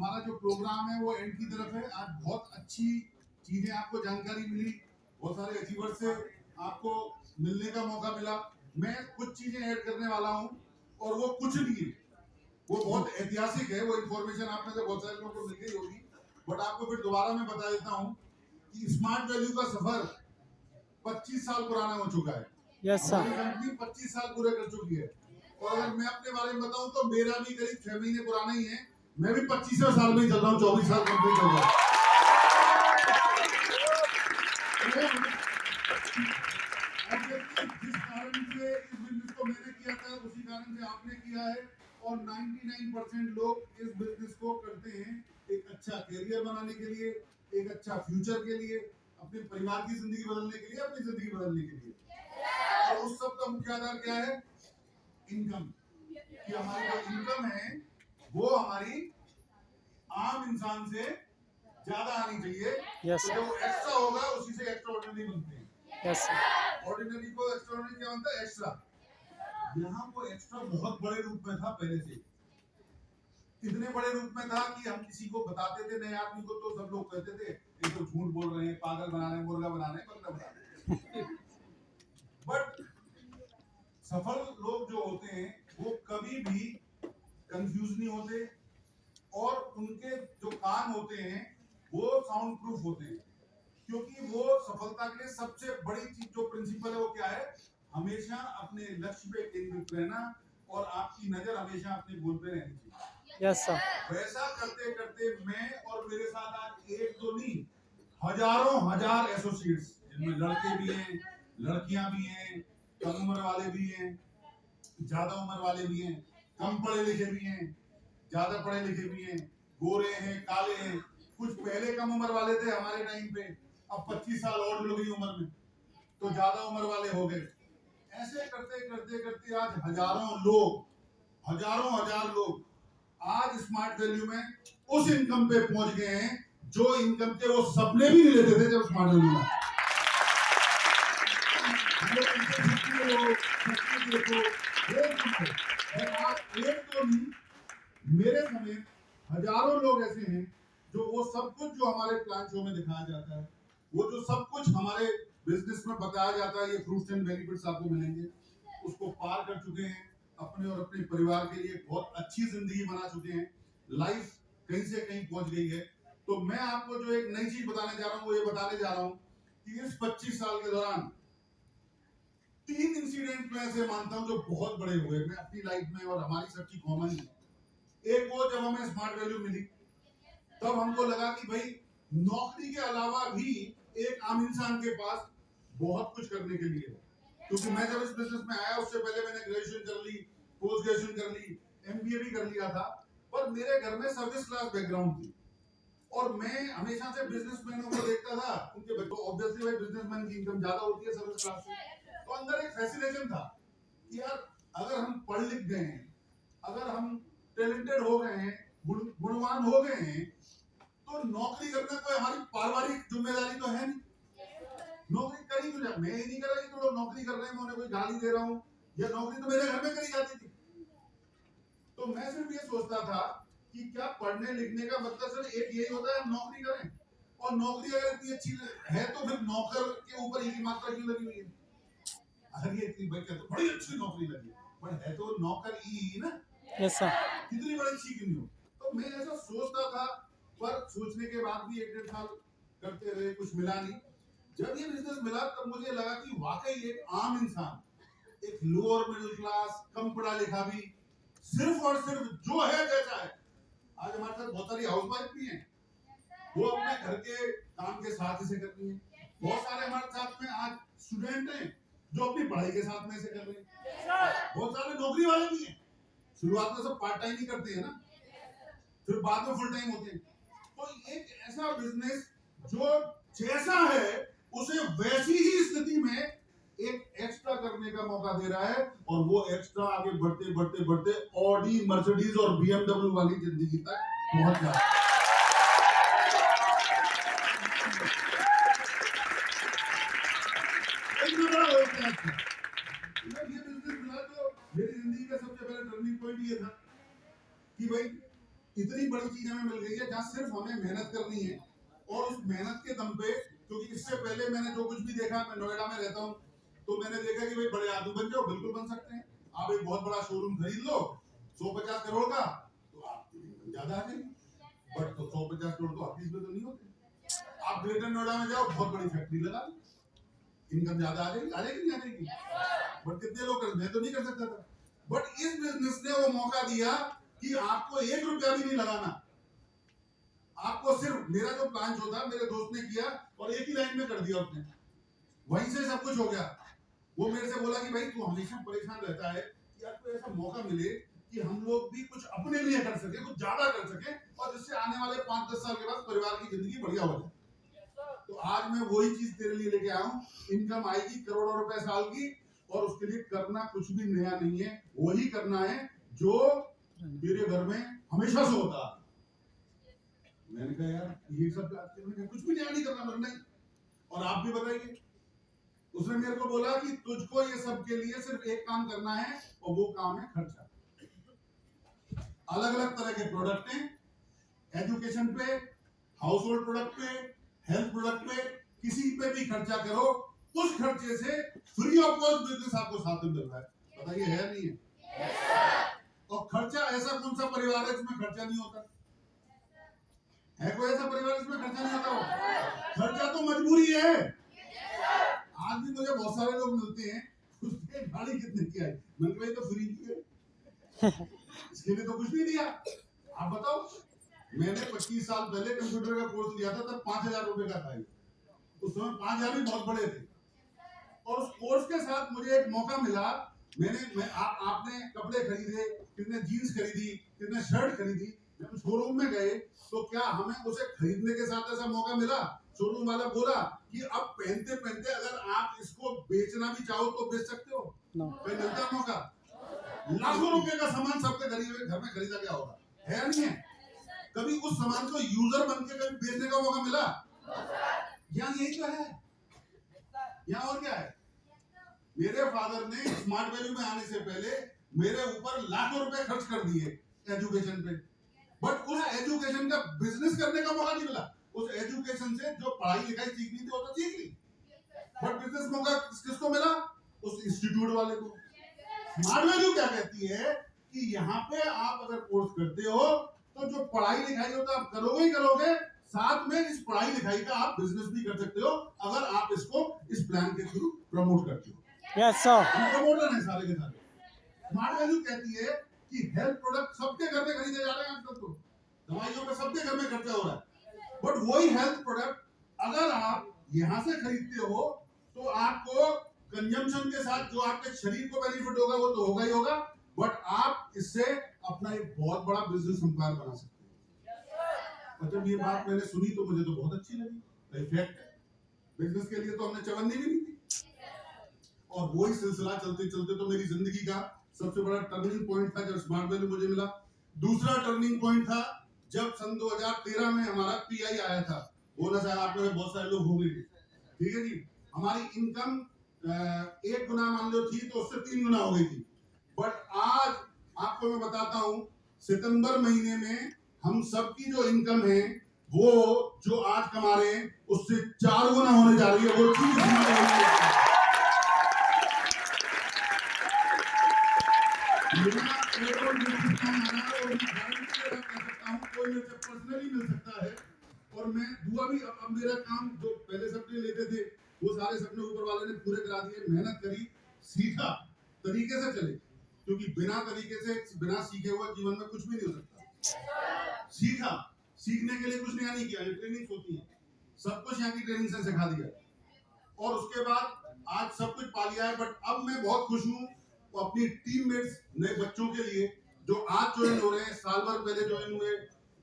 हमारा जो प्रोग्राम है वो एंड की तरफ है। आज बहुत अच्छी चीजें आपको जानकारी मिली, बहुत सारे अचीवर्स से आपको मिलने का मौका मिला। मैं कुछ चीजें ऐड करने वाला हूँ और वो कुछ नहीं है, वो बहुत ऐतिहासिक है। वो इन्फॉर्मेशन आप में से बहुत सारे लोगों को मिल गई होगी, बट आपको फिर दोबारा मैं बता देता हूँ कि स्मार्ट वैल्यू का सफर 25 साल पुराना हो चुका है। हमारी कंपनी 25 साल पूरे कर चुकी है। और अगर मैं अपने बारे में बताऊं तो मेरा भी करीब 6 महीने पुराना ही है। मैं भी 25वें साल में ही चल रहा हूँ, 24 साल कंप्लीट हो गया। जिस कारण से इस बिजनेस को मैंने किया था उसी कारण से आपने किया है, और 99% लोग इस बिजनेस को करते हैं एक अच्छा करियर बनाने के लिए, एक अच्छा फ्यूचर के लिए, अपने परिवार की जिंदगी बदलने के लिए, अपनी जिंदगी बदलने के लिए। और उस सब का मुख्य आधार क्या है? इनकम। कि हमारी जो इनकम है वो हमारी आम इंसान से ज्यादा आनी चाहिए। तो जो एक्स्ट्रा होगा उसी से एक्स्ट्रा ऑर्डिनरी बनते हैं। ऑर्डिनरी को एक्स्ट्रा ऑर्डिनरी क्या बनता है? एक्स्ट्रा। यहाँ वो एक्स्ट्रा बहुत बड़े रूप में था पहले से, इतने बड़े रूप में था कि हम किसी को बताते थे नए आदमी को तो सब लोग कहते थे ये तो झूठ बोल रहे हैं, पागल बना रहे हैं, मुर्गा बना रहे हैं, बंदा बना रहे हैं। बट सफल लोग जो होते हैं वो कभी भी कंफ्यूज नहीं होते, और उनके जो कान होते हैं वो साउंड प्रूफ होते हैं, क्योंकि वो सफलता के लिए सबसे बड़ी चीज जो प्रिंसिपल है वो क्या है? हमेशा अपने लक्ष्य पे केंद्रित रहना, और आपकी नजर हमेशा अपने गोल पे रहनी चाहिए। Yes sir. वैसा करते करते मैं और मेरे साथ आज एक दो नहीं, हजारों हजार एसोसिएट्स, जिनमें लड़के भी हैं, लड़कियां भी हैं, कम उम्र वाले भी हैं, ज्यादा उम्र वाले भी हैं, कम पढ़े लिखे भी हैं, ज्यादा पढ़े लिखे भी हैं, गोरे हैं, काले हैं। कुछ पहले कम उम्र वाले थे हमारे टाइम पे, अब 25 साल और जुड़ गई उम्र में, तो ज्यादा उम्र वाले हो गए। ऐसे करते करते करते आज हजारों हजार लोग आज स्मार्ट वैल्यू में उस इनकम पे पहुंच गए हैं जो इनकम के वो सपने भी नहीं लेते थे जब स्मार्ट वैल्यू में। आप एक तो नहीं, मेरे समेत हजारों लोग ऐसे हैं जो वो सब कुछ जो हमारे प्लान शो में दिखाया जाता है, वो जो सब कुछ हमारे बिजनेस में बताया जाता है, ये फ्रूट्स एंड बेनिफिट्स आपको मिलेंगे, उसको पार कर चुके हैं, अपने और अपने परिवार के लिए बहुत अच्छी जिंदगी बना चुके हैं, लाइफ कहीं से कहीं पहुंच गई है। तो मैं आपको जो एक नई चीज बताने जा रहा हूं वो ये बताने जा रहा हूं कि इस 25 साल के दौरान 3 इंसिडेंट मैं ऐसे मानता हूं जो बहुत बड़े हुए मैं अपनी लाइफ में, और हमारी सबकी कॉमन है। एक वो जब हमें स्मार्ट वैल्यू मिली तब हमको लगा कि भाई नौकरी के अलावा भी एक आम इंसान के पास बहुत कुछ करने के लिए है। क्योंकि मैं जब इस बिजनेस में आया उससे पहले मैंने ग्रेजुएशन कर ली, पोस्ट ग्रेजुएशन कर ली, एमबीए भी कर लिया था, पर मेरे घर में सर्विस क्लास बैकग्राउंड थी, और मैं हमेशा से बिजनेसमैनों को देखता था, उनके बच्चों, ऑब्वियसली भाई बिजनेसमैन की इनकम ज्यादा होती है सर्विस क्लास से, तो अंदर एक फैसिनेशन था कि यार अगर हम पढ़ लिख गए हैं, अगर हम टैलेंटेड हो गए हैं, गुणवान हो गए हैं, तो नौकरी करना कोई हमारी पारिवारिक जिम्मेदारी तो है नहीं। नौकरी करी क्यों जाए? मैं ही नहीं कर रही तो लोग नौकरी कर रहे हैं, मैं उन्हें कोई गाली दे रहा हूँ, या नौकरी तो मेरे घर में करी जाती थी। तो मैं सिर्फ ये सोचता था कि क्या पढ़ने लिखने का मतलब सिर्फ एक यही होता है हम नौकरी करें, और नौकरी अगर इतनी अच्छी है तो फिर नौकर के ऊपर एक ही मात्रा क्यों लगी हुई है? अगर ये इतनी भाई तो बड़ी अच्छी नौकरी लगी, पर है तो नौकर ही ना। Yes sir. कितनी बड़ी अच्छी क्यों नहीं हो? तो मैं ऐसा सोचता था, पर सोचने के बाद भी 1-1.5 साल करते रहे, कुछ मिला नहीं। जब ये बिजनेस मिला तब मुझे लगा कि वाकई एक आम इंसान, एक लोअर मिडिल क्लास, कम पढ़ा लिखा भी, सिर्फ और सिर्फ जो है जैसा है। आज हमारे साथ बहुत सारी हाउसवाइफ भी हैं, वो अपने घर के काम के साथ इसे कर रही हैं। बहुत सारे हमारे साथ में आज स्टूडेंट हैं जो अपनी पढ़ाई के साथ में इसे कर रहे हैं। बहुत सारे नौकरी वाले भी हैं, शुरुआत में सब पार्ट टाइम ही करते हैं ना, फिर बाद में फुल टाइम होते हैं। तो एक ऐसा बिजनेस जो जैसा है उसे वैसी ही स्थिति में एक एक्स्ट्रा करने का मौका दे रहा है, और वो एक्स्ट्रा आगे बढ़ते बढ़ते बढ़ते ऑडी, मर्सिडीज और बीएमडब्ल्यू वाली जिंदगी तक पहुंच जाता है। जब ये बिजनेस मिला तो मेरी जिंदगी का सबसे पहले टर्निंग पॉइंट ये था कि भाई इतनी बड़ी चीज हमें मिल गई है जहाँ सिर्फ हमें मेहनत करनी है, और उस मेहनत के दम पे, क्योंकि इससे पहले मैंने जो कुछ भी देखा, मैं नोएडा में रहता हूँ, तो मैंने देखा कि भाई बड़े आदमी बन जाओ, बिल्कुल बन सकते हैं। आप एक बहुत बड़ा शोरूम खरीद लो 150 करोड़ का, तो आपकी इनकम ज्यादा आ जाएगी। बट तो 150 करोड़ तो ऑफिस में तो नहीं होते। आप ग्रेटर नोएडा में जाओ, बहुत बड़ी फैक्ट्री लगा लो, इनकम ज्यादा आ जाएगी नहीं आ जाएगी? बट कितने लोग कर, मैं तो नहीं कर सकता था। बट इस बिजनेस ने वो मौका दिया कि आपको 1 रुपया भी नहीं लगाना। आपको सिर्फ, मेरा जो प्लान होता, मेरे दोस्त ने किया और एक ही लाइन में कर दिया उसने, वहीं से सब कुछ हो गया। वो मेरे से बोला कि भाई तू हमेशा परेशान रहता है, यार कोई ऐसा मौका मिले कि हम लोग भी कुछ अपने लिए कर सके, कुछ ज्यादा कर सके, और जिससे आने वाले 5-10 साल के बाद परिवार की जिंदगी बढ़िया हो जाए। तो आज मैं वही चीज तेरे लिए लेके आया हूँ। इनकम आएगी करोड़ों रुपए साल की, और उसके लिए करना कुछ भी नया नहीं है, वही करना है जो तेरे घर में हमेशा से होता। मैंने कहा यार ये सब कुछ भी नया नहीं करना, मरना ही। और आप भी बताइए। उसने मेरे को बोला कि तुझको ये सब के लिए सिर्फ एक काम करना है, और वो काम है खर्चा। अलग अलग तरह के प्रोडक्ट हैं, एजुकेशन पे, हाउस होल्ड प्रोडक्ट पे, हेल्थ प्रोडक्ट पे, किसी पे भी खर्चा करो, उस खर्चे से फ्री ऑफ कॉस्ट बिजनेस आपको साथ में मिल रहा है। बताइए है नहीं है? और खर्चा, ऐसा कौन सा परिवार है जिसमें खर्चा नहीं होता? है कोई ऐसा परिवार जिसमें खर्चा नहीं होता? खर्चा तो मजबूरी है। आज भी मुझे बहुत सारे लोग मिलते हैं, उसने गाड़ी कितने की आई, मैंने कहा तो फ्री की है, इसके लिए तो कुछ नहीं दिया। आप बताओ, मैंने 25 साल पहले कंप्यूटर का कोर्स लिया था, तब 5,000 रुपए का था। उस समय 5,000 भी बहुत बड़े थे। और उस कोर्स के साथ मुझे एक मौका मिला, आपने कपड़े खरीदे, कितने जीन्स खरीदी, कितने शर्ट खरीदी, जब शोरूम में गए तो क्या हमें उसे खरीदने के साथ ऐसा मौका मिला? शोरूम वाला बोला कि अब पहनते पहनते अगर आप इसको बेचना भी चाहो तो बेच सकते हो। कोई मिलता मौका? लाखों रुपए का सामान सबके घर में खरीदा गया होगा, है या नहीं है? कभी उस सामान को यूजर बन के कभी बेचने का मौका मिला? यहाँ यही तो है। यहाँ और क्या है? मेरे फादर ने स्मार्ट वैल्यू में आने से पहले मेरे ऊपर लाखों रुपए खर्च कर दिए एजुकेशन पे, बट उस एजुकेशन का बिजनेस करने का मौका नहीं मिला। उस एजुकेशन से जो पढ़ाई लिखाई सीखनी थी वो तो सीख ली, बट बिजनेस मौका किसको मिला? उस इंस्टीट्यूट वाले को। स्मार्ट वैल्यू क्या कहती है कि यहाँ पे आप अगर कोर्स करते हो तो जो पढ़ाई लिखाई होता है आप करोगे ही करोगे, साथ में इस पढ़ाई लिखाई का आप बिजनेस भी कर सकते हो अगर आप इसको इस प्लान के थ्रू प्रमोट करते हो। Yes sir. हम प्रमोटर हैं सारे के सारे। स्मार्ट वैल्यू कहती है कि हेल्थ प्रोडक्ट सबके घर में खरीदे जा रहे हैं आजकल, तो दवाइयों पे सबके घर में खर्चा हो रहा है, बट वही हेल्थ प्रोडक्ट अगर आप यहाँ से खरीदते हो तो आपको कंजम्पशन के साथ जो आपके शरीर को बेनिफिट होगा वो तो होगा ही होगा, बट आप इससे अपना एक बहुत बड़ा बिजनेस एम्पायर बना सकते हो। और जब ये बात मैंने सुनी तो मुझे तो बहुत अच्छी लगी। फैक्ट है, बिजनेस के लिए तो हमने चवन्नी भी नहीं दी। और वही सिलसिला चलते चलते तो मेरी जिंदगी का सबसे बड़ा टर्निंग पॉइंट था जब स्मार्ट वैल्यू मुझे मिला। दूसरा टर्निंग पॉइंट था जब सन 2013 में हमारा पीआई आया था। बोनस आया, आप में बहुत सारे लोग होंगे, ठीक है जी। हमारी इनकम 1 गुना मान लो थी तो उससे 3 गुना हो गई थी, बट आज आपको मैं बताता हूं सितंबर महीने में हम सबकी जो इनकम है वो जो आज कमा रहे हैं उससे 4 गुना होने जा रही है। वो चीज कोई मेरे से पर्सनली मिल सकता है, और मैं दुआ भी, अब मेरा काम जो पहले सपने लेते थे वो सारे सपने ऊपर वाले ने पूरे करा दिए। मेहनत करी, सीखा, तरीके से चले, क्योंकि बिना तरीके से, बिना सीखे हुआ जीवन में कुछ भी नहीं हो सकता। सीखा, सीखने के लिए कुछ नया नहीं किया, ट्रेनिंग होती है, सब कुछ यहाँ की ट्रेनिंग से सिखा दिया, और उसके बाद आज सब कुछ पा लिया है। बट अब मैं बहुत खुश हूँ अपनी टीममेट्स, नए बच्चों के लिए जो आज ज्वाइन हो रहे हैं, साल भर पहले ज्वाइन हुए,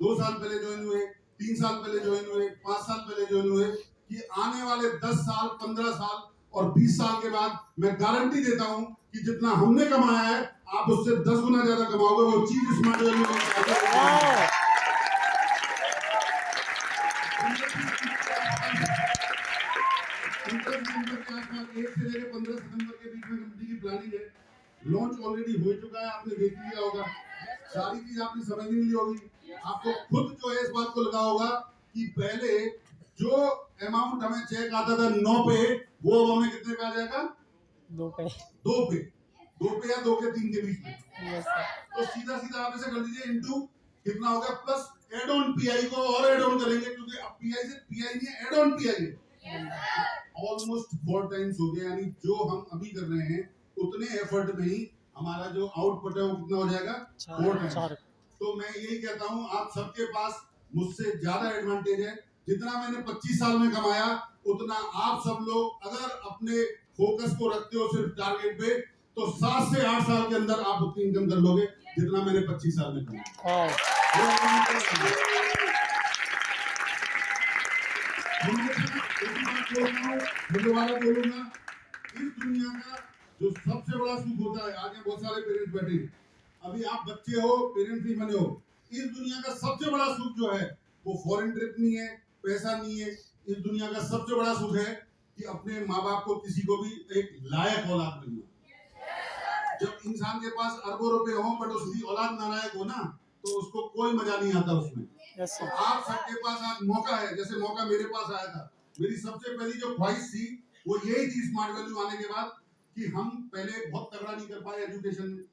2 साल पहले ज्वाइन हुए, 3 साल पहले ज्वाइन हुए, 5 साल पहले ज्वाइन हुए, कि आने वाले 10 साल, 15 साल और 20 साल के बाद मैं गारंटी देता हूं कि जितना हमने कमाया है आप उससे 10 गुना ज्यादा कमाओगे। वो चीज स्मार्ट वैल्यू एक से लेकर 15 सितंबर के बीच में कंपनी की प्लानिंग है। लॉन्च ऑलरेडी हो चुका है, आपने देख लिया होगा, सारी चीज आपने समझ ली होगी। आपको खुद जो है इस बात को लगा होगा कि पहले जो अमाउंट हमें चेक आता था 9 पे, वो अब हमें कितने पे आ जाएगा? 2 पे। 2 पे। 2 पे या 2 के 3 के बीच में। Yes sir. तो सीधा सीधा आप ऐसे कर दीजिए इनटू कितना हो गया, प्लस एड ऑन पीआई को और एड ऑन करेंगे, क्योंकि अब पीआई से पीआई नहीं है, एड ऑन पीआई है। ऑलमोस्ट 4 टाइम्स हो गया, यानी जो हम अभी कर रहे हैं उतने एफर्ट में ही हमारा जो आउटपुट है वो कितना हो जाएगा? 4 टाइम्स। तो मैं यही कहता हूं, आप सबके पास मुझसे ज्यादा एडवांटेज है। जितना मैंने 25 साल में कमाया उतना आप सब लोग अगर अपने फोकस को रखते हो सिर्फ टारगेट पे, तो 7 से 8 साल के अंदर आप उतनी इनकम कर लोगे जितना मैंने 25 साल में कमाया। बोलूंगा, इस दुनिया का जो सबसे बड़ा सुख होता है, आगे बहुत सारे पेरेंट्स बैठे हैं, अभी आप बच्चे हो, पेरेंट्स नहीं बने हो, इस दुनिया का सबसे बड़ा सुख जो है वो फॉरेन ट्रिप नहीं है, पैसा नहीं है। इस दुनिया का सबसे बड़ा सुख है कि अपने माँ बाप को, किसी को भी एक लायक औलाद मिलना। जब इंसान के पास अरबों रुपए हो बट उसकी औलाद नालायक हो ना, तो उसको कोई मजा नहीं आता उसमें। तो आप सबके पास आज मौका है, जैसे मौका मेरे पास आया था। मेरी सबसे पहली जो ख्वाहिश थी वो यही थी स्मार्ट वैल्यू आने के बाद, कि हम पहले बहुत तगड़ा नहीं कर पाए एजुकेशन में।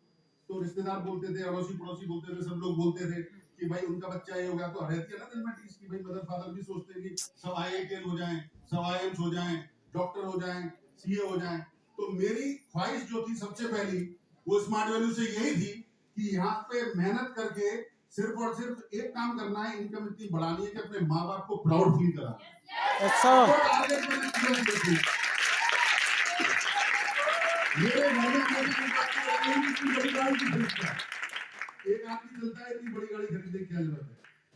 तो रिश्तेदार बोलते थे, अड़ोसी पड़ोसी बोलते थे, सब लोग बोलते थे कि भाई उनका बच्चा ये हो गया, तो रहती है ना दिल में टीस की भाई मदर फादर भी सोचते हैं कि सब आईआईटीएन हो जाएं, सब आईएएमएस हो जाएं, डॉक्टर हो जाएं, सीए हो जाएं। तो मेरी ख्वाहिश जो थी सबसे पहली, वो स्मार्ट वैल्यू से यही थी कि यहाँ पे मेहनत करके सिर्फ और सिर्फ एक काम करना है, इनकम इतनी बढ़ानी है कि अपने माँ बाप को प्राउड फील कराना है। मेरे घर में बड़ी गाड़ी की खरीदता है, एक आदमी चलता है, इतनी बड़ी गाड़ी खरीदने की क्या जरूरत है?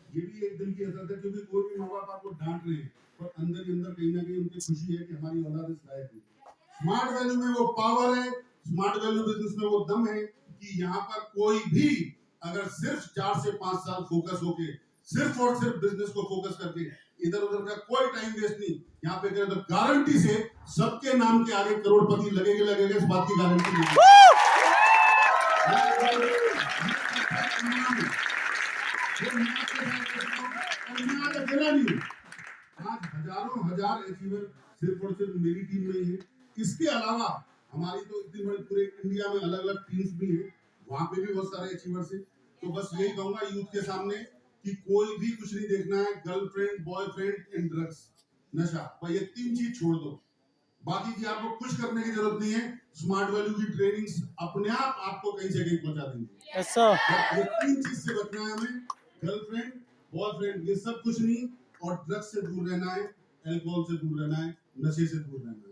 ये भी एक दिल की हसरत है, क्योंकि कोई भी माँ बाप आपको डांट रहे हैं, पर अंदर ही अंदर कहीं ना कहीं उनकी खुशी है कि हमारी औलाद इस लायक है। स्मार्ट वैल्यू में वो पावर है, स्मार्ट वैल्यू बिजनेस में वो दम है कि यहाँ पर कोई भी अगर सिर्फ 4 से 5 साल फोकस होके सिर्फ और सिर्फ बिजनेस को फोकस करके इधर उधर का कोई टाइम वेस्ट नहीं यहाँ पे करे, तो गारंटी से सबके नाम के आगे करोड़पति लगेगा, इस बात की गारंटी नहीं। आज हजारों हजार अचीवर सिर्फ और सिर्फ मेरी टीम में ही है। इसके अलावा हमारी तो इतनी बड़ी पूरे इंडिया में अलग अलग टीम्स भी हैं, वहां पे भी बहुत सारे अचीवर्स हैं। तो बस यही कहूंगा यूथ के सामने कि कोई भी कुछ नहीं देखना है, गर्लफ्रेंड, बॉयफ्रेंड एंड ड्रग्स, नशा, भाई ये 3 चीज छोड़ दो, बाकी की आपको कुछ करने की जरूरत नहीं है। स्मार्ट वैल्यू की ट्रेनिंग्स अपने आप आपको कहीं से कहीं पहुंचा देंगे। ऐसा ये 3 चीज से बचना है हमें, गर्लफ्रेंड, बॉयफ्रेंड, ये सब कुछ नहीं, और ड्रग्स से दूर रहना है, अल्कोहल से दूर रहना है, नशे से दूर रहना है।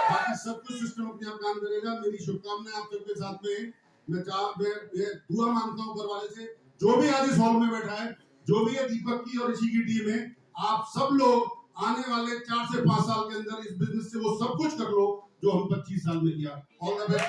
बाकी सब कुछ सिस्टम अपने आप काम करेगा। मेरी शुभकामनाएं आप सबके साथ में। मैं दुआ मांगता हूँ ऊपर वाले से, जो भी आज इस हॉल में बैठा है, जो भी है दीपक की और ऋषि की टीम है, आप सब लोग आने वाले 4 से 5 साल के अंदर इस बिजनेस से वो सब कुछ कर लो जो हम 25 साल में किया। All the best.